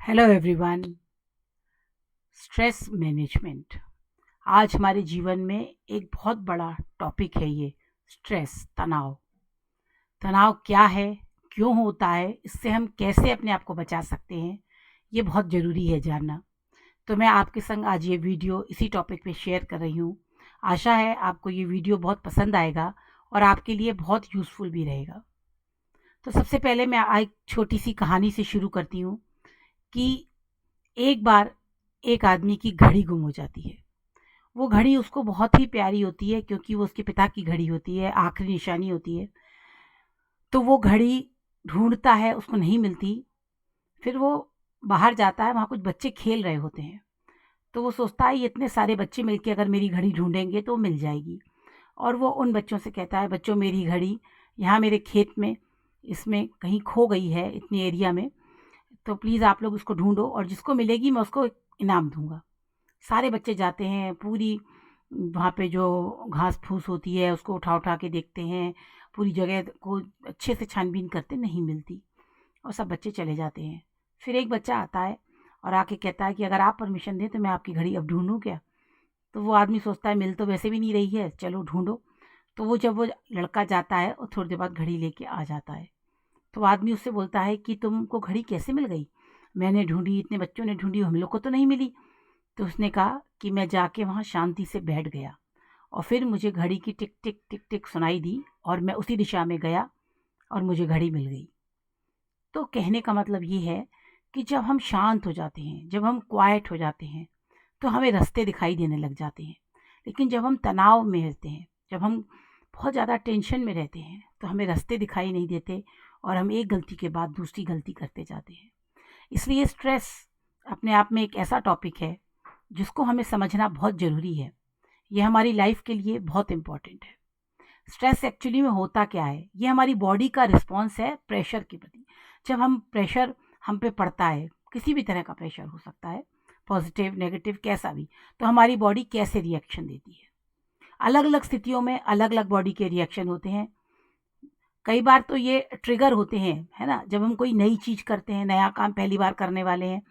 Hello everyone. Stress management आज हमारे जीवन में एक बहुत बड़ा टॉपिक है। ये स्ट्रेस, तनाव। तनाव क्या है, क्यों होता है, इससे हम कैसे अपने आप को बचा सकते हैं, ये बहुत ज़रूरी है जानना। तो मैं आपके संग आज ये वीडियो इसी टॉपिक पे शेयर कर रही हूँ। आशा है आपको ये वीडियो बहुत पसंद आएगा और आपके लिए बहुत यूज़फुल भी रहेगा। तो सबसे पहले मैं एक छोटी सी कहानी से शुरू करती हूँ कि एक बार एक आदमी की घड़ी गुम हो जाती है। वो घड़ी उसको बहुत ही प्यारी होती है क्योंकि वो उसके पिता की घड़ी होती है, आखिरी निशानी होती है। तो वो घड़ी ढूँढता है, उसको नहीं मिलती। फिर वो बाहर जाता है, वहाँ कुछ बच्चे खेल रहे होते हैं। तो वो सोचता है ये इतने सारे बच्चे मिलके अगर मेरी घड़ी ढूँढेंगे तो मिल जाएगी। और वो उन बच्चों से कहता है, बच्चों मेरी घड़ी यहाँ मेरे खेत में इसमें कहीं खो गई है, इतने एरिया में। तो प्लीज़ आप लोग उसको ढूँढो और जिसको मिलेगी मैं उसको इनाम दूँगा। सारे बच्चे जाते हैं, पूरी वहाँ पे जो घास-फूस होती है उसको उठा-उठा के देखते हैं, पूरी जगह को अच्छे से छान-बीन करते, नहीं मिलती और सब बच्चे चले जाते हैं। फिर एक बच्चा आता है और आके कहता है कि अगर आप परमिशन दें तो मैं आपकी घड़ी अब ढूँढूँ क्या? तो वो आदमी सोचता है मिल तो वैसे भी नहीं रही है, चलो ढूँढो। तो वो लड़का जाता है और थोड़ी देर बाद घड़ी लेके आ जाता है। तो आदमी उससे बोलता है कि तुमको घड़ी कैसे मिल गई? मैंने ढूँढी, इतने बच्चों ने ढूँढी, हम लोग को तो नहीं मिली। तो उसने कहा कि मैं जाके वहाँ शांति से बैठ गया और फिर मुझे घड़ी की टिक टिक टिक टिक सुनाई दी और मैं उसी दिशा में गया और मुझे घड़ी मिल गई। तो कहने का मतलब ये है कि जब हम शांत हो जाते हैं, जब हम क्वाइट हो जाते हैं, तो हमें रास्ते दिखाई देने लग जाते हैं। लेकिन जब हम तनाव में रहते हैं, जब हम बहुत ज़्यादा टेंशन में रहते हैं, तो हमें रास्ते दिखाई नहीं देते और हम एक गलती के बाद दूसरी गलती करते जाते हैं। इसलिए स्ट्रेस अपने आप में एक ऐसा टॉपिक है जिसको हमें समझना बहुत ज़रूरी है। ये हमारी लाइफ के लिए बहुत इम्पोर्टेंट है। स्ट्रेस एक्चुअली में होता क्या है? ये हमारी बॉडी का रिस्पॉन्स है प्रेशर के प्रति। जब हम प्रेशर हम पे पड़ता है, किसी भी तरह का प्रेशर हो सकता है, पॉजिटिव, नेगेटिव, कैसा भी, तो हमारी बॉडी कैसे रिएक्शन देती है। अलग-अलग स्थितियों में अलग-अलग बॉडी के रिएक्शन होते हैं। कई बार तो ये ट्रिगर होते हैं, है ना? जब हम कोई नई चीज़ करते हैं, नया काम पहली बार करने वाले हैं,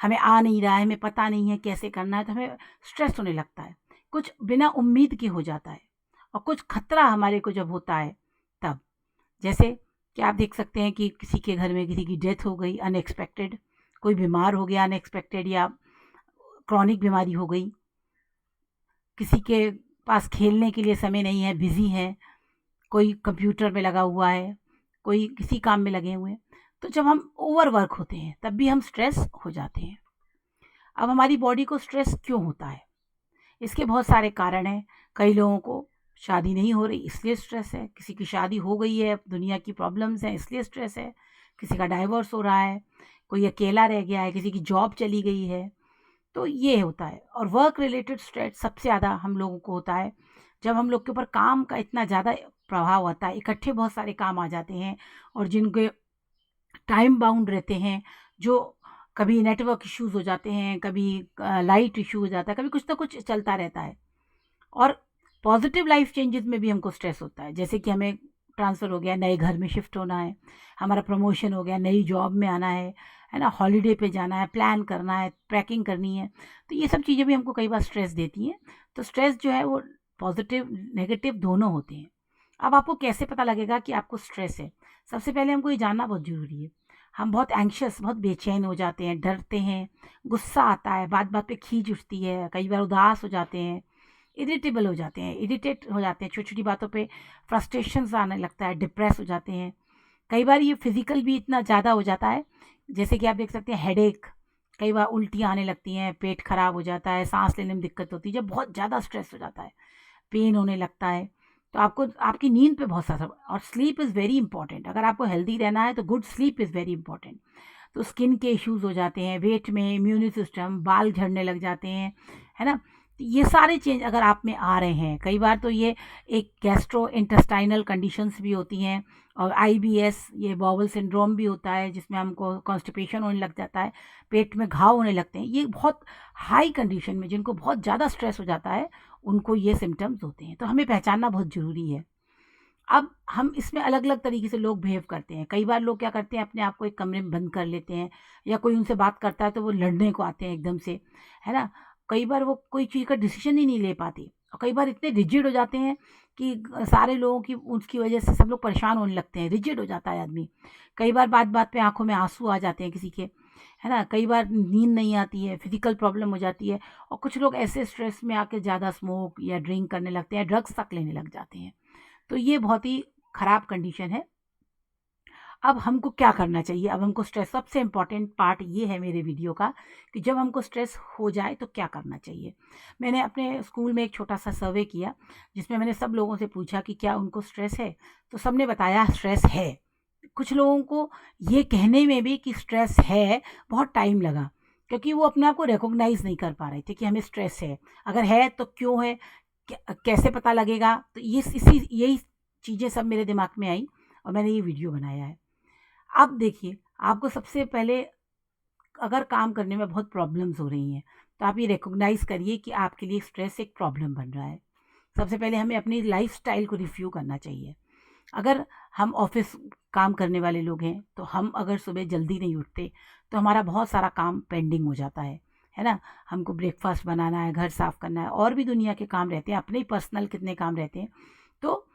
हमें आ नहीं रहा है, हमें पता नहीं है कैसे करना है, तो हमें स्ट्रेस होने लगता है। कुछ बिना उम्मीद के हो जाता है और कुछ खतरा हमारे को जब होता है तब। जैसे कि आप देख सकते हैं कि किसी के घर में किसी की डेथ हो गई अनएक्सपेक्टेड, कोई बीमार हो गया अनएक्सपेक्टेड या क्रॉनिक बीमारी हो गई, किसी के पास खेलने के लिए समय नहीं है, बिज़ी है, कोई कंप्यूटर में लगा हुआ है, कोई किसी काम में लगे हुए हैं। तो जब हम ओवरवर्क होते हैं तब भी हम स्ट्रेस हो जाते हैं। अब हमारी बॉडी को स्ट्रेस क्यों होता है? इसके बहुत सारे कारण हैं। कई लोगों को शादी नहीं हो रही इसलिए स्ट्रेस है, किसी की शादी हो गई है, दुनिया की प्रॉब्लम्स हैं इसलिए स्ट्रेस है, किसी का डाइवोर्स हो रहा है, कोई अकेला रह गया है, किसी की जॉब चली गई है, तो ये होता है। और वर्क रिलेटेड स्ट्रेस सबसे ज़्यादा हम लोगों को होता है जब हम लोग के ऊपर काम का इतना ज़्यादा प्रभाव आता है, इकट्ठे बहुत सारे काम आ जाते हैं और जिनके टाइम बाउंड रहते हैं, जो कभी नेटवर्क इश्यूज़ हो जाते हैं, कभी लाइट इश्यू हो जाता है, कभी कुछ ना कुछ चलता रहता है। और पॉजिटिव लाइफ चेंजेस में भी हमको स्ट्रेस होता है, जैसे कि हमें ट्रांसफ़र हो गया, नए घर में शिफ्ट होना है, हमारा प्रमोशन हो गया, नई जॉब में आना है ना? हॉलिडे पे जाना है, प्लान करना है, पैकिंग करनी है। तो ये सब चीज़ें भी हमको कई बार स्ट्रेस देती हैं। तो स्ट्रेस जो है वो पॉजिटिव, नेगेटिव दोनों होते हैं। अब आपको कैसे पता लगेगा कि आपको स्ट्रेस है? सबसे पहले हमको ये जानना बहुत ज़रूरी है। हम बहुत एंग्ज़ियस, बहुत बेचैन हो जाते हैं, डरते हैं, गुस्सा आता है, बात-बात पे खीज उठती है, कई बार उदास हो जाते हैं, इरिटेबल हो जाते हैं, इरिटेट हो जाते हैं, छोटी-छोटी बातों पे फ्रस्ट्रेशंस आने लगता है, डिप्रेस हो जाते हैं। कई बार ये फिज़िकल भी इतना ज़्यादा हो जाता है, जैसे कि आप देख सकते हैं हेडेक, कई बार उल्टियाँ आने लगती हैं, पेट खराब हो जाता है, साँस लेने में दिक्कत होती है, जब बहुत ज़्यादा स्ट्रेस हो जाता है, पेन होने लगता है। तो आपको आपकी नींद पे बहुत सारा, और स्लीप इज़ वेरी इंपॉर्टेंट। अगर आपको हेल्दी रहना है तो good sleep is very important. तो स्किन के इश्यूज़ हो जाते हैं, वेट में, इम्यून सिस्टम, बाल झड़ने लग जाते हैं, है ना? तो ये सारे चेंज अगर आप में आ रहे हैं, कई बार तो ये एक गैस्ट्रो इंटेस्टाइनल कंडीशंस भी होती हैं और आईबीएस, ये बॉवल सिंड्रोम भी होता है जिसमें हमको कॉन्स्टिपेशन होने लग जाता है, पेट में घाव होने लगते हैं। ये बहुत हाई कंडीशन में जिनको बहुत ज़्यादा स्ट्रेस हो जाता है, उनको ये सिम्पटम्स होते हैं। तो हमें पहचानना बहुत ज़रूरी है। अब हम इसमें अलग-अलग तरीके से लोग बिहेव करते हैं। कई बार लोग क्या करते हैं, अपने आप को एक कमरे में बंद कर लेते हैं, या कोई उनसे बात करता है तो वो लड़ने को आते हैं एकदम से, है ना? कई बार वो कोई चीज़ का डिसीज़न ही नहीं ले पाते, और कई बार इतने रिजिड हो जाते हैं कि सारे लोगों की उसकी वजह से सब लोग परेशान होने लगते हैं, रिजिड हो जाता है आदमी। कई बार बात-बात पे आँखों में आँसू आ जाते हैं किसी के, है ना? कई बार नींद नहीं आती है, फिज़िकल प्रॉब्लम हो जाती है, और कुछ लोग ऐसे स्ट्रेस में आके ज़्यादा स्मोक या ड्रिंक करने लगते हैं, ड्रग्स तक लेने लग जाते हैं। तो ये बहुत ही ख़राब कंडीशन है। अब हमको क्या करना चाहिए? अब हमको स्ट्रेस, सबसे इम्पोर्टेंट पार्ट ये है मेरे वीडियो का, कि जब हमको स्ट्रेस हो जाए तो क्या करना चाहिए? मैंने अपने स्कूल में एक छोटा-सा सर्वे किया, जिसमें मैंने सब लोगों से पूछा कि क्या उनको स्ट्रेस है? तो सबने बताया स्ट्रेस है। कुछ लोगों को ये कहने में भी कि स्ट्रेस है, बहुत टाइम लगा, क्योंकि वो अपने आप को रिकॉग्नाइज़ नहीं कर पा रहे थे कि हमें स्ट्रेस है। अगर है तो क्यों है? कैसे पता लगेगा? तो ये इसी यही चीज़ें सब मेरे दिमाग में आई, और मैंने ये वीडियो बनाया है। अब देखिए, आपको सबसे पहले, अगर काम करने में बहुत प्रॉब्लम्स हो रही हैं, तो आप ये रिकॉग्नाइज़ करिए कि आपके लिए स्ट्रेस एक प्रॉब्लम बन रहा है। सबसे पहले हमें अपनी लाइफ़स्टाइल को रिव्यू करना चाहिए। अगर हम ऑफ़िस काम करने वाले लोग हैं, तो हम अगर सुबह जल्दी नहीं उठते, तो हमारा बहुत सारा काम पेंडिंग हो जाता है ना? हमको ब्रेकफ़ास्ट बनाना है, घर साफ़ करना है, और भी दुनिया के काम रहते हैं, अपने ही पर्सनल कितने काम रहते हैं। तो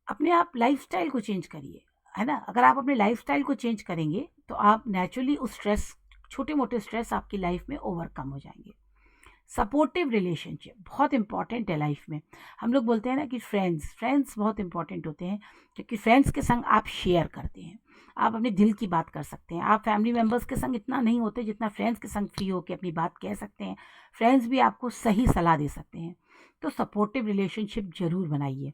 अपने आप लाइफ़स्टाइल को चेंज करिए, है ना? अगर आप अपने लाइफ़स्टाइल को चेंज करेंगे, तो आप नेचुरली उस स्ट्रेस, छोटे-मोटे स्ट्रेस आपकी लाइफ़ में ओवरकम हो जाएँगे। सपोर्टिव रिलेशनशिप बहुत इंपॉर्टेंट है लाइफ में। हम लोग बोलते हैं ना कि फ्रेंड्स फ्रेंड्स बहुत इंपॉर्टेंट होते हैं, क्योंकि फ्रेंड्स के संग आप शेयर करते हैं, आप अपने दिल की बात कर सकते हैं। आप फैमिली मेम्बर्स के संग इतना नहीं होते जितना फ्रेंड्स के संग फ्री होकर अपनी बात कह सकते हैं। फ्रेंड्स भी आपको सही सलाह दे सकते हैं। तो सपोर्टिव रिलेशनशिप ज़रूर बनाइए।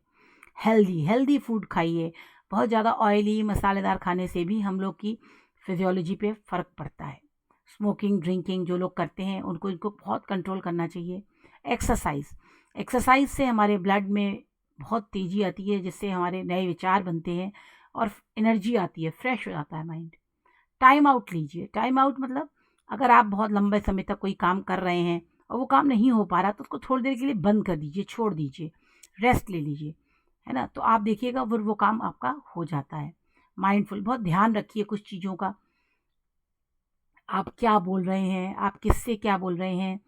हेल्दी हेल्दी फूड खाइए। बहुत ज़्यादा ऑयली मसालेदार खाने से भी हम लोग की फिजियोलॉजी पे फ़र्क पड़ता है। स्मोकिंग ड्रिंकिंग जो लोग करते हैं, उनको इनको बहुत कंट्रोल करना चाहिए। एक्सरसाइज, एक्सरसाइज से हमारे ब्लड में बहुत तेज़ी आती है, जिससे हमारे नए विचार बनते हैं, और एनर्जी आती है, फ्रेश हो जाता है माइंड। टाइम आउट लीजिए। टाइम आउट मतलब, अगर आप बहुत लंबे समय तक कोई काम कर रहे हैं और वो काम नहीं हो पा रहा, तो उसको थोड़ी देर के लिए बंद कर दीजिए, छोड़ दीजिए, रेस्ट ले लीजिए, है ना? तो आप देखिएगा फिर वो काम आपका हो जाता है। माइंडफुल, बहुत ध्यान रखिए कुछ चीज़ों का। आप क्या बोल रहे हैं, आप किससे क्या बोल रहे हैं।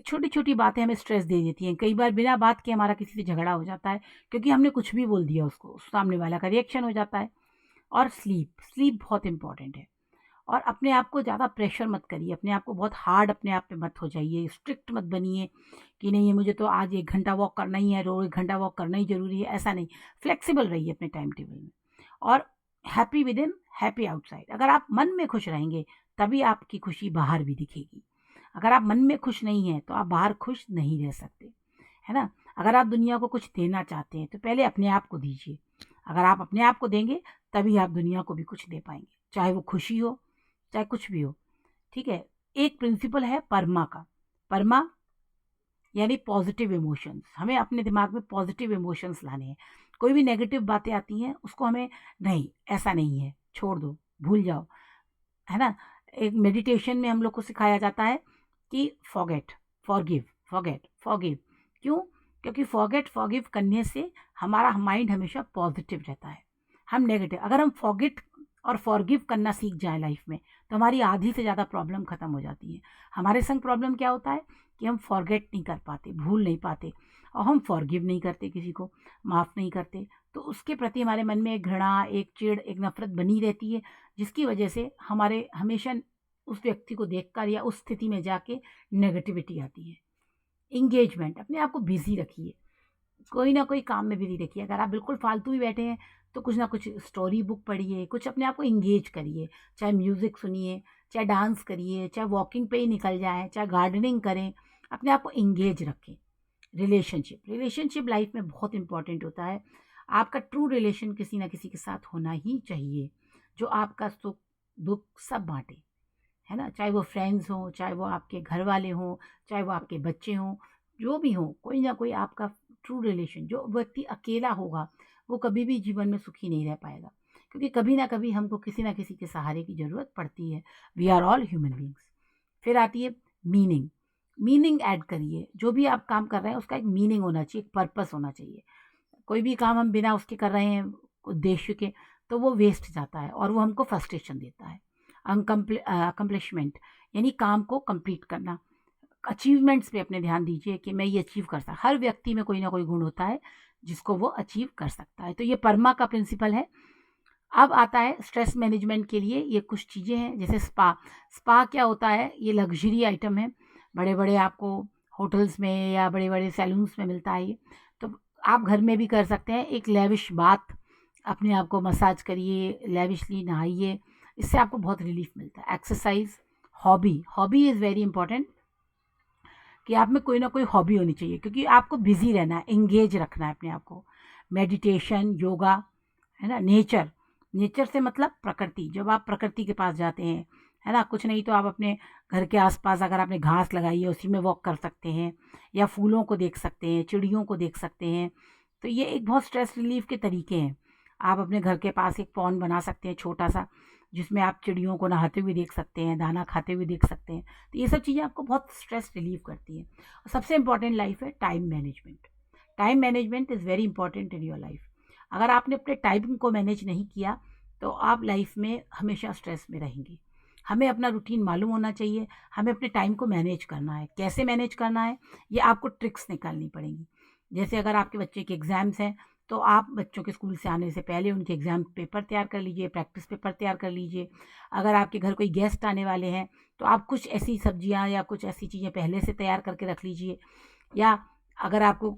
छोटी-छोटी बातें हमें स्ट्रेस दे देती हैं। कई बार बिना बात के हमारा किसी से झगड़ा हो जाता है, क्योंकि हमने कुछ भी बोल दिया उसको, सामने वाला का रिएक्शन हो जाता है। और स्लीप, स्लीप बहुत इम्पोर्टेंट है। और अपने आप को ज़्यादा प्रेशर मत करिए, अपने आप को बहुत हार्ड अपने आप पे मत हो जाइए, स्ट्रिक्ट मत बनिए कि नहीं, ये मुझे तो आज 1 घंटा वॉक करना ही है, रोज़ 1 घंटा वॉक करना ही ज़रूरी है, ऐसा नहीं। फ्लेक्सिबल रहिए अपने टाइम टेबल में। और happy with in, happy outside. अगर आप मन में खुश रहेंगे, तभी आपकी खुशी बाहर भी दिखेगी। अगर आप मन में खुश नहीं हैं, तो आप बाहर खुश नहीं रह सकते, है ना? अगर आप दुनिया को कुछ देना चाहते हैं, तो पहले अपने आप को दीजिए। अगर आप अपने आप को देंगे, तभी आप दुनिया को भी कुछ दे पाएँगे, चाहे वो खुशी हो, चाहे कुछ भी हो, ठीक है? एक प्रिंसिपल है परमा का। परमा यानी पॉजिटिव इमोशंस। हमें अपने दिमाग में पॉजिटिव इमोशंस लाने हैं। कोई भी नेगेटिव बातें आती हैं, उसको हमें, नहीं, ऐसा नहीं है, छोड़ दो, भूल जाओ, है ना? एक मेडिटेशन में हम लोग को सिखाया जाता है कि फॉरगेट, फॉरगिव, फॉरगेट, फॉरगिव। क्यों? क्योंकि फॉरगेट, फॉरगिव करने से हमारा माइंड हमेशा पॉजिटिव रहता है। हम नेगेटिव, अगर हम फॉरगेट और फॉरगिव करना सीख जाएँ लाइफ में, तो हमारी आधी से ज़्यादा प्रॉब्लम खत्म हो जाती है। हमारे संग प्रॉब्लम क्या होता है कि हम फॉरगेट नहीं कर पाते, भूल नहीं पाते, और हम फॉरगिव नहीं करते किसी को, माफ़ नहीं करते। तो उसके प्रति हमारे मन में एक घृणा, एक चिढ़, एक नफ़रत बनी रहती है, जिसकी वजह से हमारे हमेशा उस व्यक्ति को देखकर या उस स्थिति में जाके नेगेटिविटी आती है। एंगेजमेंट, अपने आप को बिज़ी रखिए, कोई ना कोई काम में बिज़ी रखिए। अगर आप बिल्कुल फालतू ही बैठे हैं, तो कुछ ना कुछ स्टोरी बुक पढ़िए, कुछ अपने आप को एंगेज करिए। चाहे म्यूज़िक सुनिए, चाहे डांस करिए, चाहे वॉकिंग पे ही निकल जाएँ, चाहे गार्डनिंग करें, अपने आप को एंगेज रखें। रिलेशनशिप, रिलेशनशिप लाइफ में बहुत इम्पोर्टेंट होता है। आपका ट्रू रिलेशन किसी ना किसी के साथ होना ही चाहिए, जो आपका सुख दुख सब बांटे, है ना? चाहे वो फ्रेंड्स हों, चाहे वो आपके घर वाले हों, चाहे वो आपके बच्चे हों, जो भी हों, कोई ना कोई आपका ट्रू रिलेशन। जो व्यक्ति अकेला होगा, वो कभी भी जीवन में सुखी नहीं रह पाएगा, क्योंकि कभी ना कभी हमको किसी ना किसी के सहारे की ज़रूरत पड़ती है। We are all human beings. फिर आती है मीनिंग। मीनिंग ऐड करिए, जो भी आप काम कर रहे हैं उसका एक मीनिंग होना चाहिए, एक पर्पस होना चाहिए। कोई भी काम हम बिना उसके कर रहे हैं उद्देश्य के, तो वो वेस्ट जाता है और वो हमको फ्रस्ट्रेशन देता है। अकम्प्लिशमेंट यानी काम को कंप्लीट करना। अचीवमेंट्स पे अपने ध्यान दीजिए कि मैं ये अचीव कर सकता। हर व्यक्ति में कोई ना कोई गुण होता है जिसको वो अचीव कर सकता है। तो ये परमा का प्रिंसिपल है। अब आता है स्ट्रेस मैनेजमेंट के लिए ये कुछ चीज़ें हैं, जैसे स्पा। स्पा क्या होता है? ये लग्जरी आइटम है, बड़े बड़े आपको होटल्स में या बड़े बड़े सैलून्स में मिलता है ये। तो आप घर में भी कर सकते हैं। एक लेविश बाथ, अपने आप को मसाज करिए, लेविशली नहाइए, इससे आपको बहुत रिलीफ मिलता है। Exercise, hobby. Hobby is very important कि आप में कोई ना कोई हॉबी होनी चाहिए, क्योंकि आपको बिजी रहना है, एंगेज रखना है अपने आप को। मेडिटेशन, योगा, है ना। नेचर, नेचर से मतलब प्रकृति। जब आप प्रकृति के पास जाते हैं, है ना, कुछ नहीं तो आप अपने घर के आसपास अगर आपने घास लगाई है उसी में वॉक कर सकते हैं, या फूलों को देख सकते हैं, चिड़ियों को देख सकते हैं। तो ये एक बहुत स्ट्रेस रिलीफ के तरीके हैं। आप अपने घर के पास एक पॉन्ड बना सकते हैं छोटा सा, जिसमें आप चिड़ियों को नहाते हुए देख सकते हैं, दाना खाते हुए देख सकते हैं। तो ये सब चीज़ें आपको बहुत स्ट्रेस रिलीव करती हैं। और सबसे इम्पॉर्टेंट लाइफ है time management. Time management is very important in your life. अगर आपने अपने टाइम को मैनेज नहीं किया तो आप लाइफ में हमेशा स्ट्रेस में रहेंगे। हमें अपना रूटीन मालूम होना चाहिए, हमें अपने टाइम को मैनेज करना है। कैसे मैनेज करना है, ये आपको ट्रिक्स निकालनी पड़ेंगी। जैसे अगर आपके बच्चे के एग्ज़ाम्स हैं, तो आप बच्चों के स्कूल से आने से पहले उनके एग्ज़ाम पेपर तैयार कर लीजिए, प्रैक्टिस पेपर तैयार कर लीजिए। अगर आपके घर कोई गेस्ट आने वाले हैं, तो आप कुछ ऐसी सब्जियां या कुछ ऐसी चीज़ें पहले से तैयार करके रख लीजिए। या अगर आपको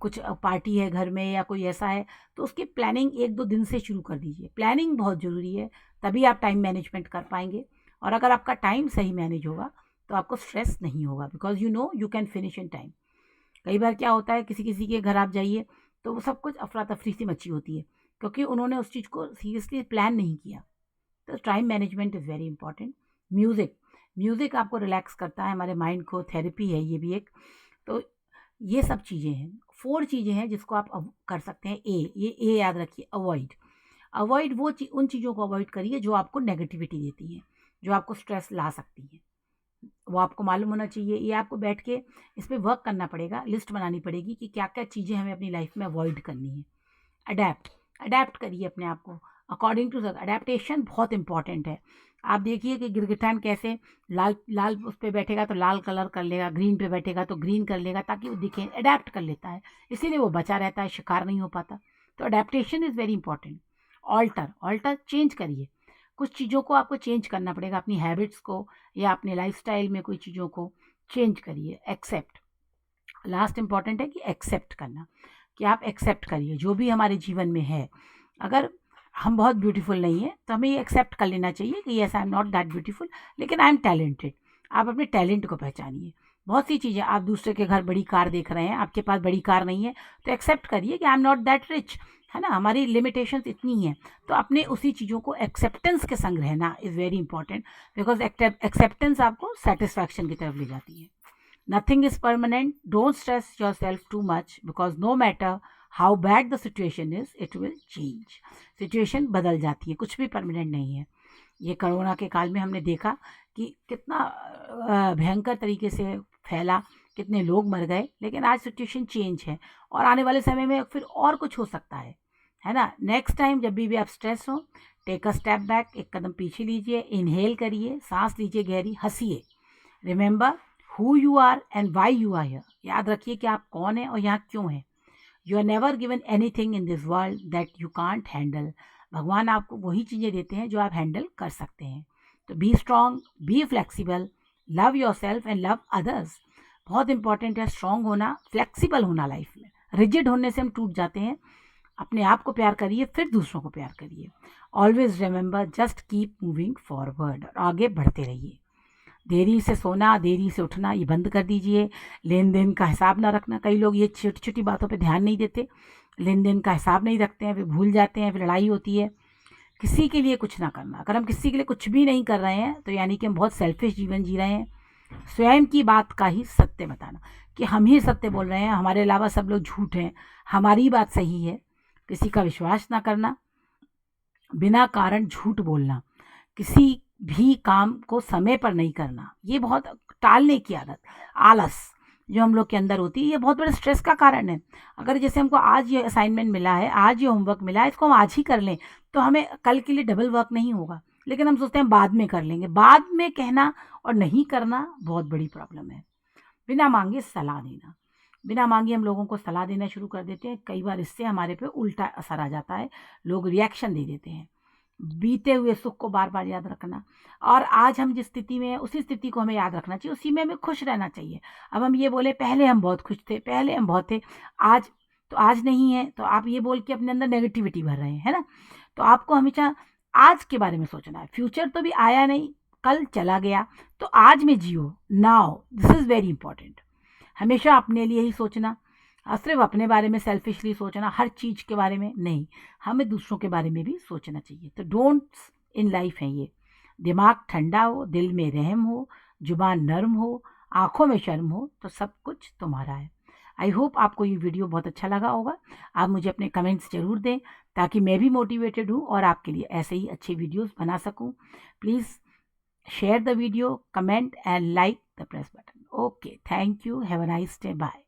कुछ पार्टी है घर में या कोई ऐसा है, तो उसकी प्लानिंग 1-2 दिन से शुरू कर दीजिए। प्लानिंग बहुत ज़रूरी है, तभी आप टाइम मैनेजमेंट कर पाएंगे। और अगर आपका टाइम सही मैनेज होगा तो आपको स्ट्रेस नहीं होगा, because you know you can finish in time. कई बार क्या होता है, किसी किसी के घर आप जाइए तो वो सब कुछ अफरा तफरी सी मची होती है, क्योंकि उन्होंने उस चीज़ को सीरियसली प्लान नहीं किया। तो time management is very important. Music, music आपको रिलैक्स करता है, हमारे माइंड को, थेरेपी है ये भी एक। तो ये सब चीज़ें हैं, 4 चीज़ें हैं जिसको आप कर सकते हैं। ए याद रखिए, अवॉइड। अवॉइड वो उन चीज़ों को अवॉइड करिए जो आपको नेगेटिविटी देती हैं, जो आपको स्ट्रेस ला सकती हैं। वो आपको मालूम होना चाहिए। ये आपको बैठ के इस पे वर्क करना पड़ेगा, लिस्ट बनानी पड़ेगी कि क्या क्या चीज़ें हमें अपनी लाइफ में अवॉइड करनी है। अडेप्ट, अडेप्ट करिए अपने आप को अकॉर्डिंग टू अडेप्टेशन बहुत इंपॉर्टेंट है। आप देखिए कि गिरगिटान कैसे लाल लाल उस पर बैठेगा तो लाल कलर कर लेगा, ग्रीन पे बैठेगा तो ग्रीन कर लेगा, ताकि वो दिखे, अडेप्ट कर लेता है, इसीलिए वो बचा रहता है, शिकार नहीं हो पाता। तो adaptation is very important. Alter, alter change करिए। कुछ चीज़ों को आपको चेंज करना पड़ेगा, अपनी हैबिट्स को या अपने लाइफस्टाइल में कोई चीज़ों को चेंज करिए। एक्सेप्ट, लास्ट इंपॉर्टेंट है कि एक्सेप्ट करना, कि आप एक्सेप्ट करिए जो भी हमारे जीवन में है। अगर हम बहुत ब्यूटीफुल नहीं हैं तो हमें ये एक्सेप्ट कर लेना चाहिए कि yes I am not that beautiful, लेकिन आई एम टैलेंटेड। आप अपने टैलेंट को पहचानिए। बहुत सी चीज़ें, आप दूसरे के घर बड़ी कार देख रहे हैं, आपके पास बड़ी कार नहीं है, तो एक्सेप्ट करिए कि I am not that rich, है ना, हमारी लिमिटेशंस इतनी हैं। तो अपने उसी चीज़ों को एक्सेप्टेंस के संग रहना is very important, because acceptance आपको सेटिस्फैक्शन की तरफ ले जाती है। Nothing is permanent. Don't stress yourself too much because no matter how bad the situation is, it will change. Situation बदल जाती है, कुछ भी परमानेंट नहीं है। ये कोरोना के काल में हमने देखा कि कितना भयंकर तरीके से फैला, कितने लोग मर गए, लेकिन आज सिचुएशन चेंज है और आने वाले समय में फिर और कुछ हो सकता है ना। नेक्स्ट टाइम जब भी आप स्ट्रेस हो, टेक अ स्टेप बैक, एक कदम पीछे लीजिए, इनहेल करिए, सांस लीजिए गहरी, हंसिए। Remember who you are and why you are here. याद रखिए कि आप कौन हैं और यहाँ क्यों हैं। You are never given anything in this world that you can't handle. भगवान आपको वही चीज़ें देते हैं जो आप हैंडल कर सकते हैं। तो be strong, be flexible, love your self and love others. बहुत इंपॉर्टेंट है स्ट्रॉन्ग होना, फ्लेक्सिबल होना लाइफ में। रिजिड होने से हम टूट जाते हैं। अपने आप को प्यार करिए, फिर दूसरों को प्यार करिए। Always remember, just keep moving forward, और आगे बढ़ते रहिए। देरी से सोना, देरी से उठना, ये बंद कर दीजिए। लेन देन का हिसाब ना रखना, कई लोग ये छोटी छोटी बातों पे ध्यान नहीं देते, लेन देन का हिसाब नहीं रखते हैं, फिर भूल जाते हैं, फिर लड़ाई होती है। किसी के लिए कुछ ना करना, अगर हम किसी के लिए कुछ भी नहीं कर रहे हैं तो यानी कि हम बहुत सेल्फिश जीवन जी रहे हैं। स्वयं की बात का ही सत्य बताना, कि हम ही सत्य बोल रहे हैं, हमारे अलावा सब लोग झूठ हैं, हमारी बात सही है। किसी का विश्वास ना करना, बिना कारण झूठ बोलना, किसी भी काम को समय पर नहीं करना, ये बहुत टालने की आदत, आलस, जो हम लोग के अंदर होती है, ये बहुत बड़े स्ट्रेस का कारण है। अगर जैसे हमको आज ये असाइनमेंट मिला है, आज ये होमवर्क मिला है, इसको हम आज ही कर लें तो हमें कल के लिए डबल वर्क नहीं होगा। लेकिन हम सोचते हैं बाद में कर लेंगे। बाद में कहना और नहीं करना बहुत बड़ी प्रॉब्लम है। बिना मांगे सलाह देना, बिना मांगे हम लोगों को सलाह देना शुरू कर देते हैं। कई बार इससे हमारे पे उल्टा असर आ जाता है, लोग रिएक्शन दे देते हैं। बीते हुए सुख को बार बार याद रखना, और आज हम जिस स्थिति में हैं उसी स्थिति को हमें याद रखना चाहिए, उसी में हमें खुश रहना चाहिए। अब हम ये बोले पहले हम बहुत खुश थे, पहले हम बहुत थे, आज तो आज नहीं है, तो आप ये बोल के अपने अंदर नेगेटिविटी भर रहे हैं, है ना। तो आपको हमेशा आज के बारे में सोचना है। फ्यूचर तो भी आया नहीं, कल चला गया, तो आज में जियो, now, this is very important. हमेशा अपने लिए ही सोचना, सिर्फ अपने बारे में सेल्फिशली सोचना, हर चीज़ के बारे में नहीं, हमें दूसरों के बारे में भी सोचना चाहिए। तो डोंट्स इन लाइफ हैं ये। दिमाग ठंडा हो, दिल में रहम हो, जुबान नर्म हो, आंखों में शर्म हो, तो सब कुछ तुम्हारा है। आई होप आपको ये वीडियो बहुत अच्छा लगा होगा। आप मुझे अपने कमेंट्स ज़रूर दें, ताकि मैं भी मोटिवेटेड हूँ और आपके लिए ऐसे ही अच्छे वीडियोस बना सकूँ। Please share the video, comment and like the press button. Okay, thank you. Have a nice day. Bye.